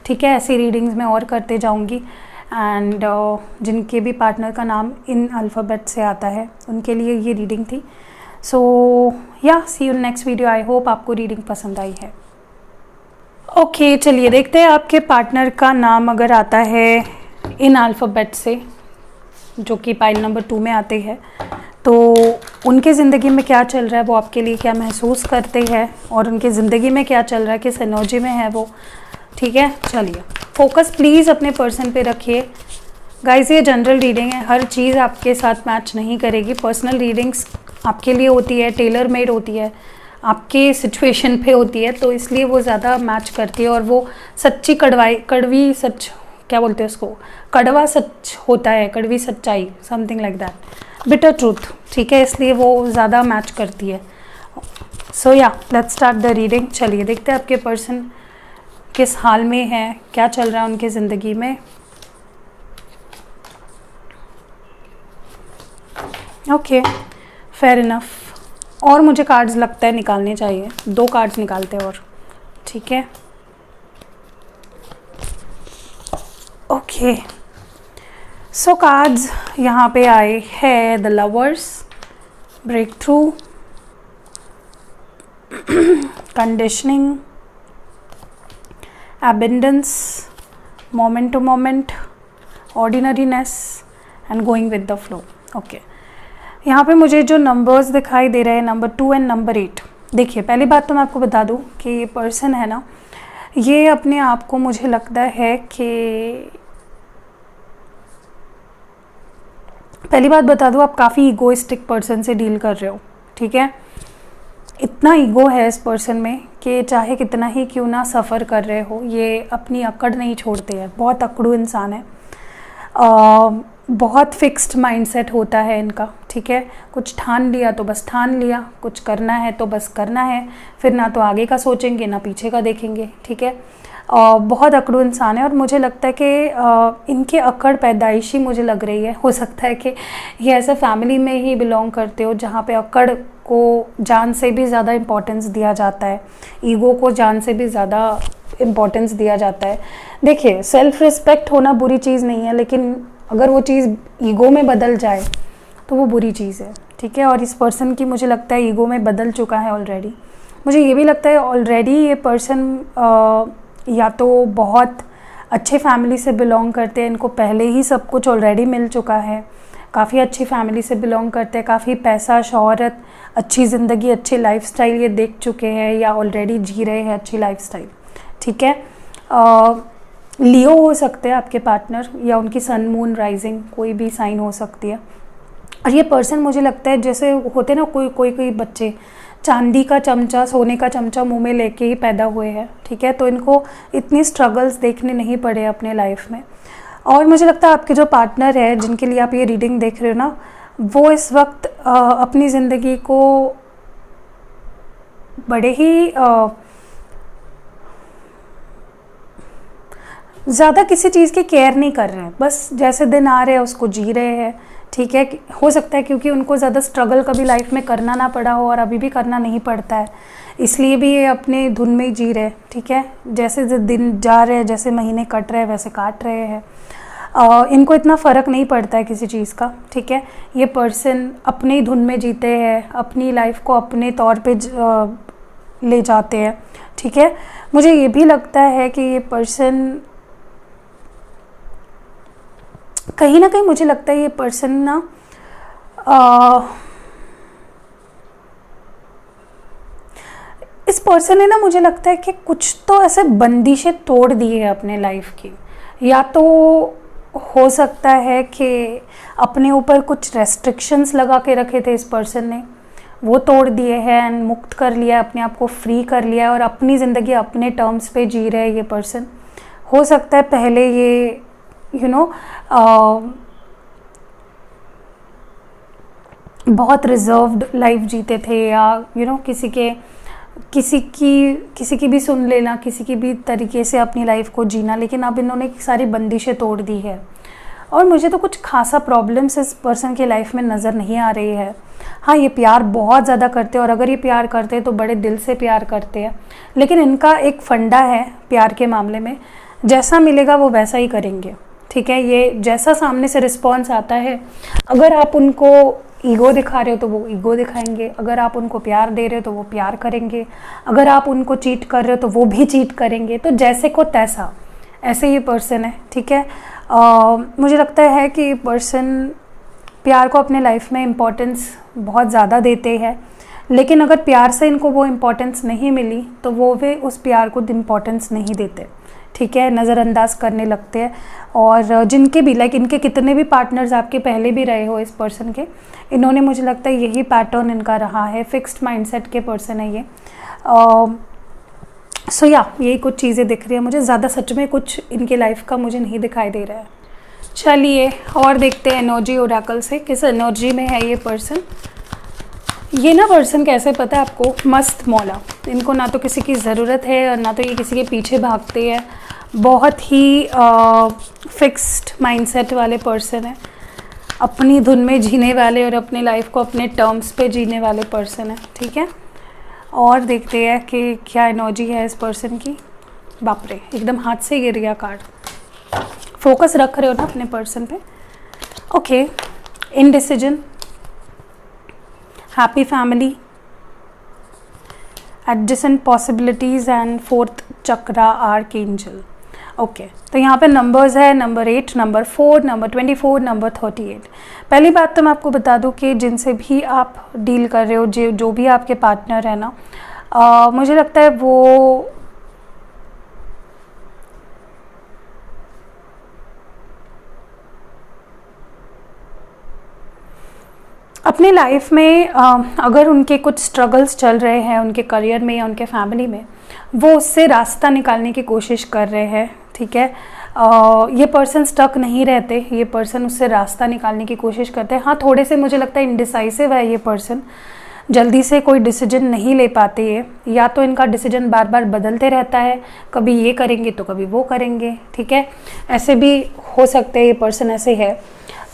ठीक है। ऐसी रीडिंग्स मैं और करते जाऊंगी। एंड जिनके भी पार्टनर का नाम इन अल्फ़ाबेट से आता है उनके लिए ये रीडिंग थी। So yeah see you next video. I hope आपको रीडिंग पसंद आई है। ओके, चलिए देखते हैं आपके पार्टनर का नाम अगर आता है इन अल्फ़ाबेट से, जो कि पाइल नंबर 2 में आते हैं, तो उनके ज़िंदगी में क्या चल रहा है, वो आपके लिए क्या महसूस करते हैं, और उनकी ज़िंदगी में क्या चल रहा है, किस एनर्जी में है वो, ठीक है। चलिए फोकस प्लीज़ अपने पर्सन पे रखिए। गाइस ये जनरल रीडिंग है, हर चीज़ आपके साथ मैच नहीं करेगी। पर्सनल रीडिंग्स आपके लिए होती है, टेलर मेड होती है, आपके सिचुएशन पे होती है, तो इसलिए वो ज़्यादा मैच करती है। और वो सच्ची कड़वी सच, क्या बोलते हैं उसको, कड़वा सच होता है, कड़वी सच्चाई, something like that, bitter truth, ठीक है। इसलिए वो ज़्यादा मैच करती है। सो या लेट्स स्टार्ट द रीडिंग। चलिए देखते हैं आपके पर्सन किस हाल में है, क्या चल रहा है उनकी ज़िंदगी में। Okay, fair enough. और मुझे कार्ड्स लगता है निकालने चाहिए, 2 कार्ड्स निकालते हैं और, ठीक है। ओके, सो कार्ड्स यहाँ पे आए हैं the lovers, breakthrough, conditioning, abundance, moment to moment, ordinariness and going with the flow। Okay, यहाँ पे मुझे जो नंबर्स दिखाई दे रहे हैं नंबर 2 एंड नंबर 8। देखिए पहली बात तो मैं आपको बता दूँ कि ये पर्सन है ना, ये अपने आप को मुझे लगता है कि, पहली बात बता दूँ, आप काफ़ी ईगोइस्टिक पर्सन से डील कर रहे हो, ठीक है। इतना ईगो है इस पर्सन में कि चाहे कितना ही क्यों ना सफ़र कर रहे हो, ये अपनी अकड़ नहीं छोड़ते हैं। बहुत अकड़ू इंसान है, बहुत फिक्स्ड माइंडसेट होता है इनका, ठीक है। कुछ ठान लिया तो बस ठान लिया, कुछ करना है तो बस करना है, फिर ना तो आगे का सोचेंगे ना पीछे का देखेंगे, ठीक है। बहुत अकड़ू इंसान है, और मुझे लगता है कि इनकी अकड़ पैदाइशी मुझे लग रही है। हो सकता है कि ये ऐसे फैमिली में ही बिलोंग करते हो जहाँ पे अकड़ को जान से भी ज़्यादा इम्पोर्टेंस दिया जाता है, ईगो को जान से भी ज़्यादा इम्पोर्टेंस दिया जाता है। देखिए सेल्फ रिस्पेक्ट होना बुरी चीज़ नहीं है, लेकिन अगर वो चीज़ ईगो में बदल जाए तो वो बुरी चीज़ है, ठीक है। और इस पर्सन की मुझे लगता है ईगो में बदल चुका है ऑलरेडी। मुझे ये भी लगता है ऑलरेडी ये पर्सन या तो बहुत अच्छे फैमिली से बिलोंग करते हैं, इनको पहले ही सब कुछ ऑलरेडी मिल चुका है, काफ़ी अच्छी फैमिली से बिलोंग करते हैं, काफ़ी पैसा, शोहरत, अच्छी ज़िंदगी, अच्छी लाइफस्टाइल ये देख चुके हैं या ऑलरेडी जी रहे हैं अच्छी लाइफस्टाइल। ठीक है, लियो हो सकते हैं आपके पार्टनर, या उनकी सन मून राइजिंग कोई भी साइन हो सकती है। और ये पर्सन मुझे लगता है जैसे होते ना कोई बच्चे चांदी का चमचा, सोने का चमचा मुंह में लेके ही पैदा हुए हैं। ठीक है, तो इनको इतनी स्ट्रगल्स देखने नहीं पड़े अपने लाइफ में। और मुझे लगता है आपके जो पार्टनर है जिनके लिए आप ये रीडिंग देख रहे हो ना, वो इस वक्त अपनी ज़िंदगी को बड़े ही ज़्यादा किसी चीज़ की केयर नहीं कर रहे हैं, बस जैसे दिन आ रहे हैं उसको जी रहे हैं। ठीक है, हो सकता है क्योंकि उनको ज़्यादा स्ट्रगल कभी लाइफ में करना ना पड़ा हो और अभी भी करना नहीं पड़ता है, इसलिए भी ये अपने धुन में ही जी रहे हैं। ठीक है, जैसे दिन जा रहे हैं, जैसे महीने कट रहे हैं वैसे काट रहे हैं, इनको इतना फ़र्क नहीं पड़ता है किसी चीज़ का। ठीक है, ये पर्सन अपनी धुन में जीते हैं, अपनी लाइफ को अपने तौर पे ले जाते हैं। ठीक है, मुझे ये भी लगता है कि ये पर्सन कहीं ना कहीं, मुझे लगता है ये पर्सन ना इस पर्सन ने ना, मुझे लगता है कि कुछ तो ऐसे बंदिशें तोड़ दी है अपने लाइफ की। या तो हो सकता है कि अपने ऊपर कुछ रेस्ट्रिक्शंस लगा के रखे थे इस पर्सन ने, वो तोड़ दिए हैं एंड मुक्त कर लिया, अपने आप को फ्री कर लिया और अपनी ज़िंदगी अपने टर्म्स पे जी रहे हैं ये पर्सन। हो सकता है पहले ये बहुत रिजर्व्ड लाइफ जीते थे, या किसी की भी सुन लेना, किसी की भी तरीके से अपनी लाइफ को जीना, लेकिन अब इन्होंने सारी बंदिशें तोड़ दी है। और मुझे तो कुछ खासा प्रॉब्लम्स इस पर्सन की लाइफ में नज़र नहीं आ रही है। हाँ, ये प्यार बहुत ज़्यादा करते हैं और अगर ये प्यार करते हैं तो बड़े दिल से प्यार करते हैं, लेकिन इनका एक फंडा है प्यार के मामले में, जैसा मिलेगा वो वैसा ही करेंगे। ठीक है, ये जैसा सामने से रिस्पॉन्स आता है, अगर आप उनको ईगो दिखा रहे हो तो वो ईगो दिखाएंगे, अगर आप उनको प्यार दे रहे हो तो वो प्यार करेंगे, अगर आप उनको चीट कर रहे हो तो वो भी चीट करेंगे। तो जैसे को तैसा, ऐसे ये पर्सन है। ठीक है, मुझे लगता है कि ये पर्सन प्यार को अपने लाइफ में इम्पोर्टेंस बहुत ज़्यादा देते हैं, लेकिन अगर प्यार से इनको वो इम्पोर्टेंस नहीं मिली तो वे उस प्यार को इम्पोर्टेंस नहीं देते। ठीक है, नज़रअंदाज करने लगते हैं। और जिनके भी इनके कितने भी पार्टनर्स आपके पहले भी रहे हो इस पर्सन के, इन्होंने, मुझे लगता है यही पैटर्न इनका रहा है। फिक्स्ड माइंडसेट के पर्सन है ये। सो यही कुछ चीज़ें दिख रही है मुझे, ज़्यादा सच में कुछ इनकी लाइफ का मुझे नहीं दिखाई दे रहा है। चलिए और देखते हैं एनर्जी ओरेकल से किस एनर्जी में है ये पर्सन। ये ना पर्सन कैसे पता है आपको, मस्त मौला, इनको ना तो किसी की ज़रूरत है और ना तो ये किसी के पीछे भागते हैं। बहुत ही फिक्स्ड माइंडसेट वाले पर्सन है, अपनी धुन में जीने वाले और अपने लाइफ को अपने टर्म्स पे जीने वाले पर्सन है। ठीक है, और देखते हैं कि क्या एनर्जी है इस पर्सन की। बाप रे, एकदम हाथ से गिर गया कार्ड। फोकस रख रहे हो ना अपने पर्सन पे। Okay, indecision, happy family, adjacent possibilities and fourth chakra archangel. Okay, तो यहाँ पे नंबर्स है नंबर 8, नंबर 4, नंबर 24, नंबर 38। पहली बात तो मैं आपको बता दूँ कि जिनसे भी आप डील कर रहे हो, जो भी आपके पार्टनर है ना, मुझे लगता है वो अपनी लाइफ में अगर उनके कुछ स्ट्रगल्स चल रहे हैं उनके करियर में या उनके फैमिली में, वो उससे रास्ता निकालने की कोशिश कर रहे हैं। ठीक है, ये पर्सन स्टक नहीं रहते, ये पर्सन उससे रास्ता निकालने की कोशिश करते हैं। हाँ, थोड़े से मुझे लगता है इनडिसाइसिव है ये पर्सन, जल्दी से कोई डिसीजन नहीं ले पाते ये, या तो इनका डिसीजन बार बार बदलते रहता है, कभी ये करेंगे तो कभी वो करेंगे। ठीक है, ऐसे भी हो सकते हैं ये पर्सन ऐसे है,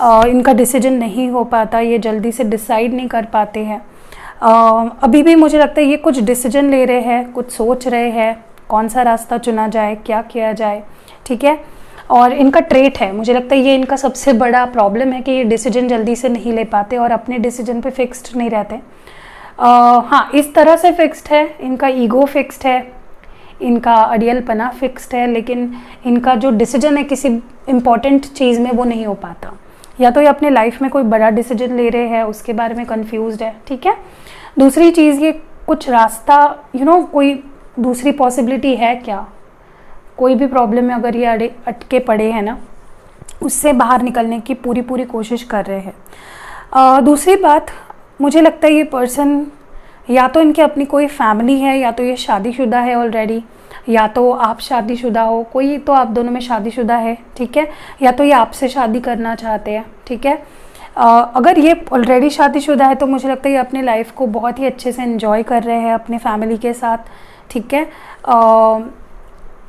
इनका डिसीजन नहीं हो पाता, ये जल्दी से डिसाइड नहीं कर पाते हैं। अभी भी मुझे लगता है ये कुछ डिसीजन ले रहे हैं, कुछ सोच रहे हैं कौन सा रास्ता चुना जाए, क्या किया जाए। ठीक है, और इनका ट्रेट है, मुझे लगता है ये इनका सबसे बड़ा प्रॉब्लम है कि ये डिसीजन जल्दी से नहीं ले पाते और अपने डिसीजन पे फिक्स्ड नहीं रहते। हाँ, इस तरह से फिक्स्ड है, इनका ईगो फिक्स्ड है, इनका अड़ियलपना फिक्स्ड है, लेकिन इनका जो डिसीजन है किसी इम्पॉर्टेंट चीज़ में वो नहीं हो पाता। या तो ये अपने लाइफ में कोई बड़ा डिसीजन ले रहे हैं, उसके बारे में कंफ्यूज्ड है, ठीक है। दूसरी चीज़, ये कुछ रास्ता कोई दूसरी पॉसिबिलिटी है क्या, कोई भी प्रॉब्लम में अगर ये अटके पड़े हैं ना, उससे बाहर निकलने की पूरी कोशिश कर रहे हैं। दूसरी बात, मुझे लगता है ये पर्सन या तो इनके अपनी कोई फैमिली है, या तो ये शादीशुदा है ऑलरेडी, या तो आप शादीशुदा हो, कोई तो आप दोनों में शादीशुदा है, ठीक है, या तो ये आपसे शादी करना चाहते हैं, ठीक है। अगर ये ऑलरेडी शादीशुदा है तो मुझे लगता है ये अपने लाइफ को बहुत ही अच्छे से एंजॉय कर रहे हैं अपने फैमिली के साथ, ठीक है।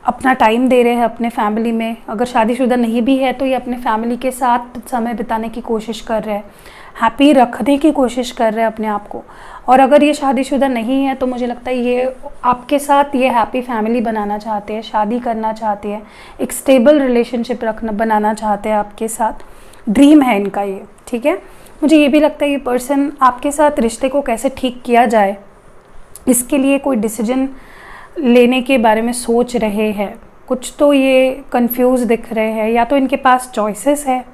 अपना टाइम दे रहे हैं अपने फैमिली में। अगर शादीशुदा नहीं भी है तो ये अपने फैमिली के साथ समय बिताने की कोशिश कर रहे हैं, हैप्पी रखने की कोशिश कर रहे हैं अपने आप को। और अगर ये शादीशुदा नहीं है तो मुझे लगता है ये आपके साथ ये हैप्पी फैमिली बनाना चाहते हैं, शादी करना चाहते हैं, एक स्टेबल रिलेशनशिप बनाना चाहते हैं आपके साथ, ड्रीम है इनका ये, ठीक है। मुझे ये भी लगता है ये पर्सन आपके साथ रिश्ते को कैसे ठीक किया जाए इसके लिए कोई डिसीजन लेने के बारे में सोच रहे हैं। कुछ तो ये कंफ्यूज दिख रहे हैं, या तो इनके पास चॉइसेस है,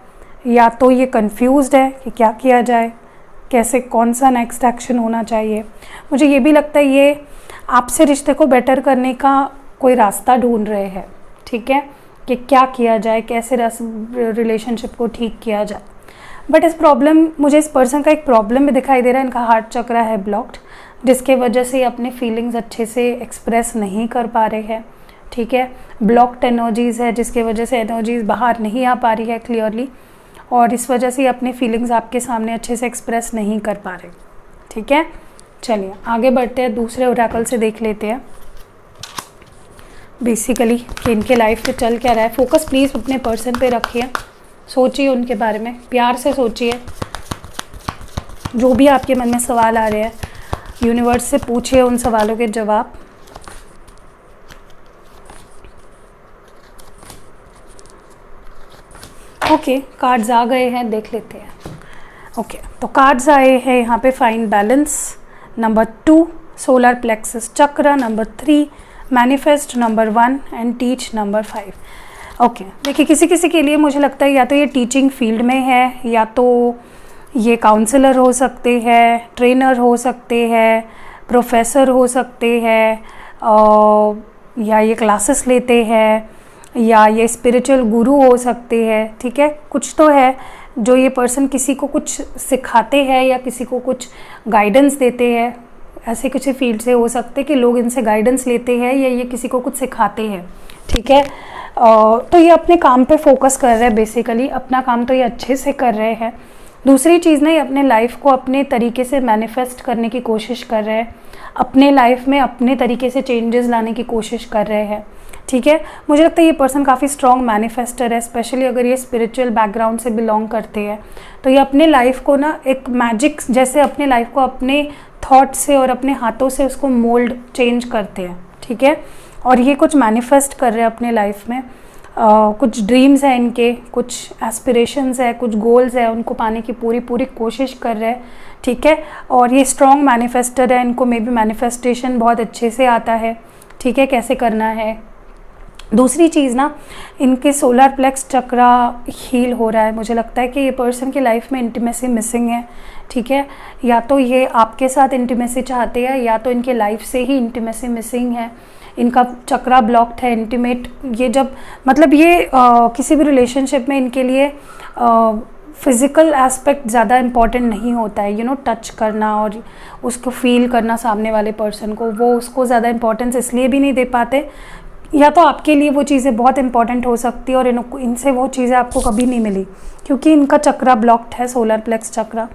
या तो ये कंफ्यूज्ड है कि क्या किया जाए, कैसे, कौन सा नेक्स्ट एक्शन होना चाहिए। मुझे ये भी लगता है ये आपसे रिश्ते को बेटर करने का कोई रास्ता ढूंढ रहे हैं, ठीक है, कि क्या किया जाए, कैसे रिलेशनशिप को ठीक किया जाए। बट मुझे इस पर्सन का एक प्रॉब्लम भी दिखाई दे रहा है, इनका हार्ट चक्र है ब्लॉक्ड, जिसके वजह से ये अपने फीलिंग्स अच्छे से एक्सप्रेस नहीं कर पा रहे हैं, ठीक है। ब्लॉक्ड एनर्जीज़ है जिसके वजह से एनर्जीज़ बाहर नहीं आ पा रही है क्लियरली, और इस वजह से ये अपनी फीलिंग्स आपके सामने अच्छे से एक्सप्रेस नहीं कर पा रहे, ठीक है। चलिए आगे बढ़ते हैं, दूसरे ओरेकल से देख लेते हैं बेसिकली कि इनके लाइफ में चल क्या रहा है। फोकस प्लीज़ अपने पर्सन पे रखिए, सोचिए उनके बारे में, प्यार से सोचिए, जो भी आपके मन में सवाल आ रहे हैं यूनिवर्स से पूछिए उन सवालों के जवाब। ओके, कार्ड्स आ गए हैं, देख लेते हैं। ओके, तो कार्ड्स आए हैं यहाँ पे, find balance number 2, solar plexus chakra number 3, manifest number 1 and teach number 5। Okay, देखिए किसी किसी के लिए मुझे लगता है या तो ये टीचिंग फील्ड में है, या तो ये काउंसलर हो सकते हैं, ट्रेनर हो सकते हैं, प्रोफेसर हो सकते हैं, या ये क्लासेस लेते हैं, या ये स्पिरिचुअल गुरु हो सकते हैं, ठीक है। कुछ तो है जो ये पर्सन किसी को कुछ सिखाते हैं या किसी को कुछ गाइडेंस देते हैं। ऐसे किसी फील्ड से हो सकते हैं कि लोग इनसे गाइडेंस लेते हैं या ये किसी को कुछ सिखाते हैं, ठीक है। तो ये अपने काम पे फोकस कर रहे हैं, बेसिकली अपना काम तो ये अच्छे से कर रहे हैं। दूसरी चीज़ ना, ये अपने लाइफ को अपने तरीके से मैनिफेस्ट करने की कोशिश कर रहे हैं, अपने लाइफ में अपने तरीके से चेंजेस लाने की कोशिश कर रहे हैं, ठीक है। मुझे लगता है ये पर्सन काफ़ी स्ट्रॉन्ग मैनिफेस्टर है, स्पेशली अगर ये स्पिरिचुअल बैकग्राउंड से बिलोंग करते हैं तो ये अपने लाइफ को ना एक मैजिक जैसे अपने लाइफ को अपने थॉट से और अपने हाथों से उसको मोल्ड चेंज करते हैं, ठीक है। और ये कुछ मैनिफेस्ट कर रहे हैं अपने लाइफ में, कुछ ड्रीम्स हैं इनके, कुछ एस्पिरेशंस है, कुछ गोल्स है, उनको पाने की पूरी कोशिश कर रहे हैं, ठीक है। और ये स्ट्रॉन्ग मैनिफेस्टर है, इनको मे बी मैनिफेस्टेशन बहुत अच्छे से आता है, ठीक है, कैसे करना है। दूसरी चीज़ ना, इनके सोलर प्लेक्स चक्रा हील हो रहा है। मुझे लगता है कि ये पर्सन की लाइफ में इंटीमेसी मिसिंग है, ठीक है। या तो ये आपके साथ इंटीमेसी चाहते हैं, या तो इनके लाइफ से ही इंटीमेसी मिसिंग है, इनका चक्रा ब्लॉक्ड है इंटीमेट। ये जब मतलब ये किसी भी रिलेशनशिप में इनके लिए फिज़िकल एस्पेक्ट ज़्यादा इम्पॉर्टेंट नहीं होता है, टच करना और उसको फील करना सामने वाले पर्सन को, वो उसको ज़्यादा इम्पोर्टेंस इसलिए भी नहीं दे पाते, या तो आपके लिए वो चीज़ें बहुत इंपॉर्टेंट हो सकती है और इनसे वो चीज़ें आपको कभी नहीं मिली क्योंकि इनका चक्रा ब्लॉक्ड है, सोलर प्लेक्स चक्रा।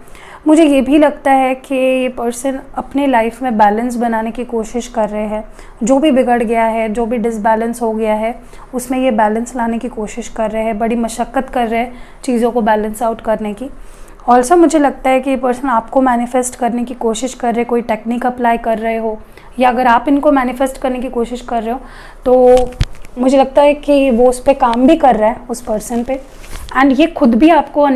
मुझे ये भी लगता है कि ये पर्सन अपने लाइफ में बैलेंस बनाने की कोशिश कर रहे हैं, जो भी बिगड़ गया है, जो भी डिसबैलेंस हो गया है उसमें ये बैलेंस लाने की कोशिश कर रहे हैं, बड़ी मशक्क़त कर रहे हैं चीज़ों को बैलेंस आउट करने की। ऑल्सो मुझे लगता है कि ये पर्सन आपको मैनिफेस्ट करने की कोशिश कर रहे, कोई टेक्निक अप्लाई कर रहे हो, या अगर आप इनको मैनिफेस्ट करने की कोशिश कर रहे हो तो मुझे लगता है कि वो उस पर काम भी कर रहा है, उस पर्सन पे। एंड ये खुद भी आपको,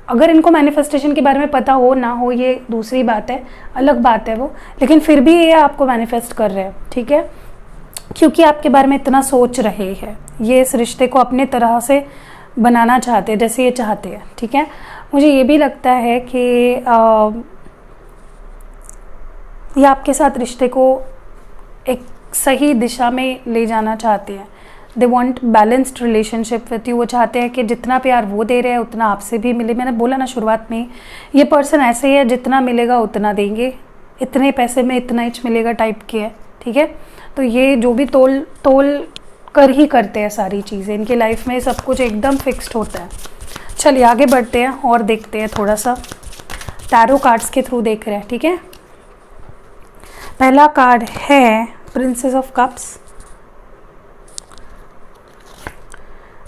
अगर इनको मैनिफेस्टेशन के बारे में पता हो ना हो ये दूसरी बात है, अलग बात है वो, लेकिन फिर भी ये आपको मैनिफेस्ट कर रहे हैं, ठीक है। क्योंकि आपके बारे में इतना सोच रहे हैं, ये इस रिश्ते को अपने तरह से बनाना चाहते हैं जैसे ये चाहते हैं, ठीक है। मुझे ये भी लगता है कि ये आपके साथ रिश्ते को एक सही दिशा में ले जाना चाहते हैं। They want balanced relationship with you. वो चाहते हैं कि जितना प्यार वो दे रहे हैं उतना आपसे भी मिले। मैंने बोला ना शुरुआत में, ये पर्सन ऐसे ही है, जितना मिलेगा उतना देंगे, इतने पैसे में इतना ही मिलेगा टाइप के है, ठीक है। तो ये जो भी तोल कर ही करते हैं सारी चीज़ें, इनकी लाइफ में सब कुछ एकदम फिक्स्ड होता है। चलिए आगे बढ़ते हैं और देखते हैं, थोड़ा सा टैरो कार्ड्स के थ्रू देख रहे हैं, ठीक है। पहला कार्ड है princess of cups,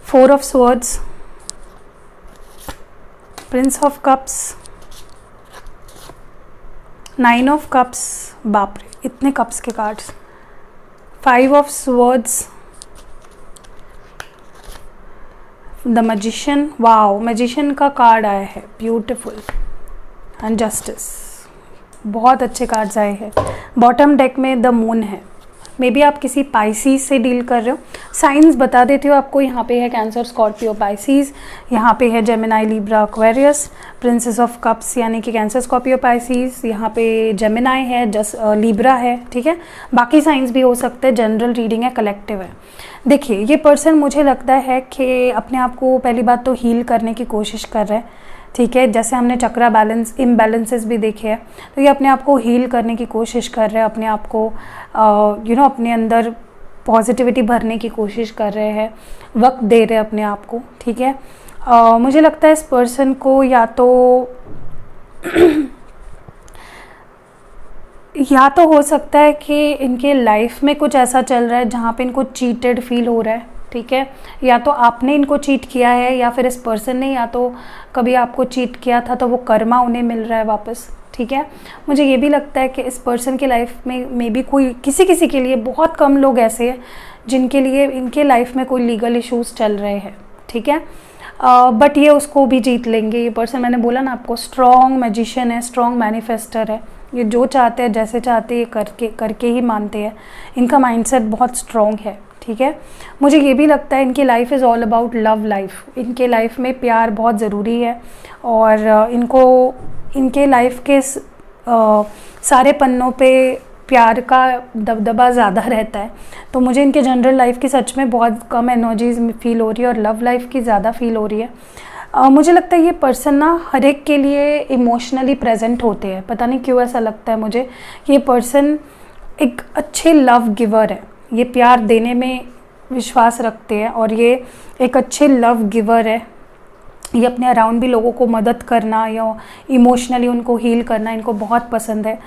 4 of swords, Prince of cups, 9 of cups, बाप रे इतने कप्स के cards, 5 of swords, the magician, wow magician का कार्ड आया है, ब्यूटीफुल, एंड जस्टिस, बहुत अच्छे कार्ड्स आए हैं। बॉटम डेक में द मून है, मे बी आप किसी पाइसीज से डील कर रहे हो। साइंस बता देती हो आपको, यहाँ पे है कैंसर, स्कॉर्पियो, पाइसीज, यहाँ पे है Gemini, Libra, Aquarius. Princess of cups यानी कि कैंसर, स्कॉर्पियो, पाइसीज, यहाँ पे जेमिनाई है, लिब्रा है, ठीक है। बाकी साइंस भी हो सकते हैं, जनरल रीडिंग है, कलेक्टिव है। देखिए ये पर्सन मुझे लगता है कि अपने आप को पहली बात तो हील करने की कोशिश कर रहे हैं, ठीक है। जैसे हमने चक्रा बैलेंस इम्बैलेंसेस भी देखे हैं, तो ये अपने आप को हील करने की कोशिश कर रहे हैं, अपने आप को अपने अंदर पॉजिटिविटी भरने की कोशिश कर रहे हैं, वक्त दे रहे हैं अपने आप को, ठीक है। मुझे लगता है इस पर्सन को या तो हो सकता है कि इनके लाइफ में कुछ ऐसा चल रहा है जहाँ पे इनको चीटेड फील हो रहा है, ठीक है। या तो आपने इनको चीट किया है या फिर इस पर्सन ने या तो कभी आपको चीट किया था, तो वो कर्मा उन्हें मिल रहा है वापस, ठीक है। मुझे ये भी लगता है कि इस पर्सन की लाइफ में भी कोई किसी के लिए, बहुत कम लोग ऐसे हैं जिनके लिए इनके लाइफ में कोई लीगल इश्यूज चल रहे हैं, ठीक है। बट ये उसको भी जीत लेंगे। ये पर्सन, मैंने बोला ना आपको, स्ट्रॉन्ग मैजिशियन है, स्ट्रॉन्ग मैनिफेस्टर है। ये जो चाहते हैं, जैसे चाहते हैं, करके ही मानते हैं। इनका माइंडसेट बहुत स्ट्रॉन्ग है, ठीक है। मुझे ये भी लगता है इनकी life is all about love life. इनके लाइफ में प्यार बहुत ज़रूरी है और इनके लाइफ के सारे पन्नों पे प्यार का दबदबा ज़्यादा रहता है। तो मुझे इनके जनरल लाइफ की सच में बहुत कम एनर्जीज फील हो रही है और लव लाइफ की ज़्यादा फील हो रही है। मुझे लगता है ये पर्सन ना हर एक के लिए इमोशनली प्रेजेंट होते हैं। पता नहीं क्यों ऐसा लगता है मुझे। ये पर्सन एक अच्छे लव गिवर है, ये प्यार देने में विश्वास रखते हैं और ये एक अच्छे लव गिवर है। ये अपने अराउंड भी लोगों को मदद करना या इमोशनली उनको हील करना इनको बहुत पसंद है,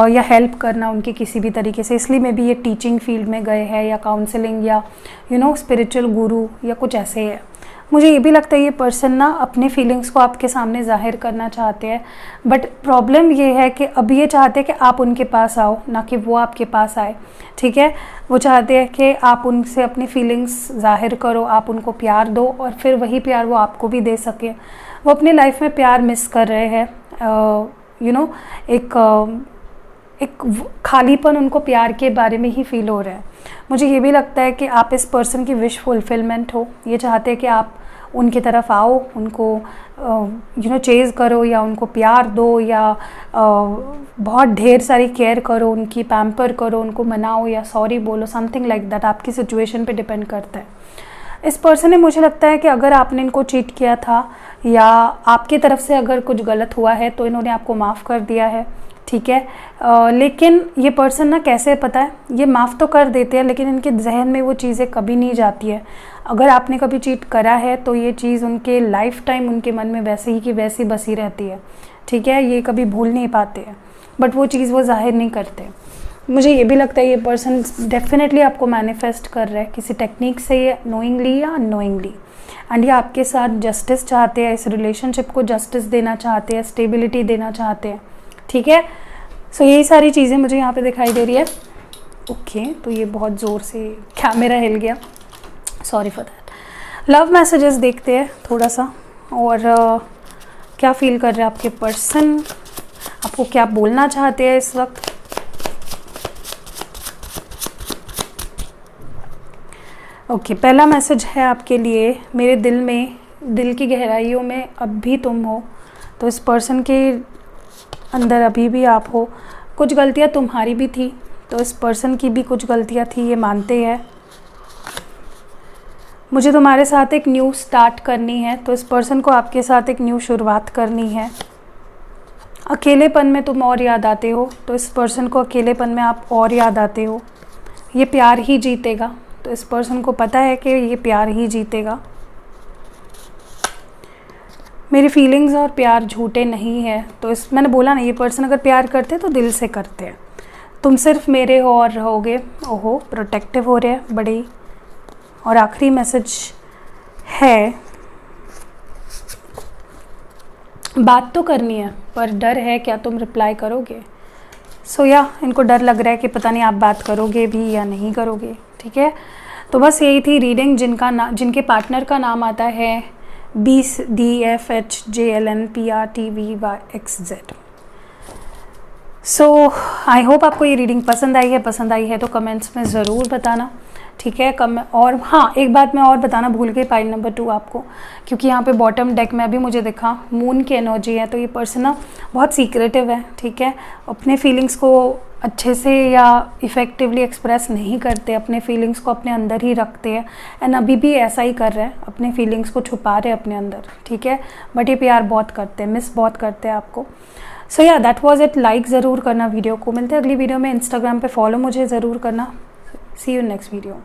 या हेल्प करना उनकी किसी भी तरीके से। इसलिए मे बी ये टीचिंग फील्ड में गए हैं या काउंसलिंग या स्पिरिचुअल गुरु या कुछ ऐसे है। मुझे ये भी लगता है ये पर्सन ना अपने फीलिंग्स को आपके सामने जाहिर करना चाहते हैं, बट प्रॉब्लम ये है कि अब ये चाहते हैं कि आप उनके पास आओ, ना कि वो आपके पास आए, ठीक है। वो चाहते हैं कि आप उनसे अपनी फीलिंग्स जाहिर करो, आप उनको प्यार दो और फिर वही प्यार वो आपको भी दे सके। वो अपनी लाइफ में प्यार मिस कर रहे हैं, एक खालीपन उनको प्यार के बारे में ही फील हो रहा है। मुझे ये भी लगता है कि आप इस पर्सन की विश फुलफिलमेंट हो। ये चाहते हैं कि आप उनकी तरफ आओ, उनको चेज़ करो या उनको प्यार दो या बहुत ढेर सारी केयर करो, उनकी पैम्पर करो, उनको मनाओ या सॉरी बोलो, समथिंग लाइक दैट। आपकी सिचुएशन पे डिपेंड करता है। इस पर्सन ने, मुझे लगता है कि अगर आपने इनको चीट किया था या आपकी तरफ से अगर कुछ गलत हुआ है तो इन्होंने आपको माफ़ कर दिया है, ठीक है। लेकिन ये पर्सन ना कैसे, पता है, ये माफ़ तो कर देते हैं लेकिन इनके जहन में वो चीज़ें कभी नहीं जाती है। अगर आपने कभी चीट करा है तो ये चीज़ उनके लाइफ टाइम उनके मन में वैसे ही की वैसी बसी रहती है, ठीक है। ये कभी भूल नहीं पाते हैं, बट वो चीज़ वो जाहिर नहीं करते। मुझे ये भी लगता है ये पर्सन डेफिनेटली आपको मैनिफेस्ट कर रहा है किसी टेक्निक से, नोइंगली या अननोइंगली। एंड ये आपके साथ जस्टिस चाहते हैं, इस रिलेशनशिप को जस्टिस देना चाहते हैं, स्टेबिलिटी देना चाहते हैं, ठीक है। सो यही सारी चीज़ें मुझे यहाँ पे दिखाई दे रही है। ओके, तो ये बहुत ज़ोर से कैमरा हिल गया, sorry for that. Love messages देखते हैं थोड़ा सा, और क्या फील कर रहे हैं आपके पर्सन, आपको क्या बोलना चाहते हैं इस वक्त। ओके, पहला मैसेज है आपके लिए, मेरे दिल में, दिल की गहराइयों में अब भी तुम हो। तो इस पर्सन के अंदर अभी भी आप हो। कुछ गलतियां तुम्हारी भी थी, तो इस पर्सन की भी कुछ गलतियां थी, ये मानते हैं। मुझे तुम्हारे साथ एक न्यू स्टार्ट करनी है, तो इस पर्सन को आपके साथ एक न्यू शुरुआत करनी है। अकेलेपन में तुम और याद आते हो, तो इस पर्सन को अकेलेपन में आप और याद आते हो। ये प्यार ही जीतेगा, तो इस पर्सन को पता है कि ये प्यार ही जीतेगा। मेरी फीलिंग्स और प्यार झूठे नहीं है, तो इस मैंने बोला ना, ये पर्सन अगर प्यार करते तो दिल से करते हैं। तुम सिर्फ मेरे हो और रहोगे। ओहो, प्रोटेक्टिव हो रहे हैं बड़े ही। और आखिरी मैसेज है, बात तो करनी है पर डर है, क्या तुम रिप्लाई करोगे? सो या इनको डर लग रहा है कि पता नहीं आप बात करोगे भी या नहीं करोगे। ठीक है, तो बस यही थी रीडिंग। जिनके पार्टनर का नाम आता है BDFHJLNPRTVYXZ। सो आई होप आपको ये रीडिंग पसंद आई है। पसंद आई है तो कमेंट्स में ज़रूर बताना। ठीक है, और हाँ, एक बात मैं और बताना भूल गई पाइल नंबर 2 आपको, क्योंकि यहाँ पे बॉटम डेक में अभी मुझे दिखा मून की एनर्जी है, तो ये पर्सन ना बहुत सीक्रेटिव है। ठीक है, अपने फीलिंग्स को अच्छे से या इफ़ेक्टिवली एक्सप्रेस नहीं करते, अपने फीलिंग्स को अपने अंदर ही रखते हैं। एंड अभी भी ऐसा ही कर रहे हैं, अपने फीलिंग्स को छुपा रहे हैं अपने अंदर। ठीक है, बट ये प्यार बहुत करते हैं, मिस बहुत करते हैं आपको। सो या दैट वाज इट। लाइक ज़रूर करना वीडियो को। मिलते हैं अगली वीडियो में। इंस्टाग्राम पे फॉलो मुझे ज़रूर करना। सी यू नेक्स्ट वीडियो।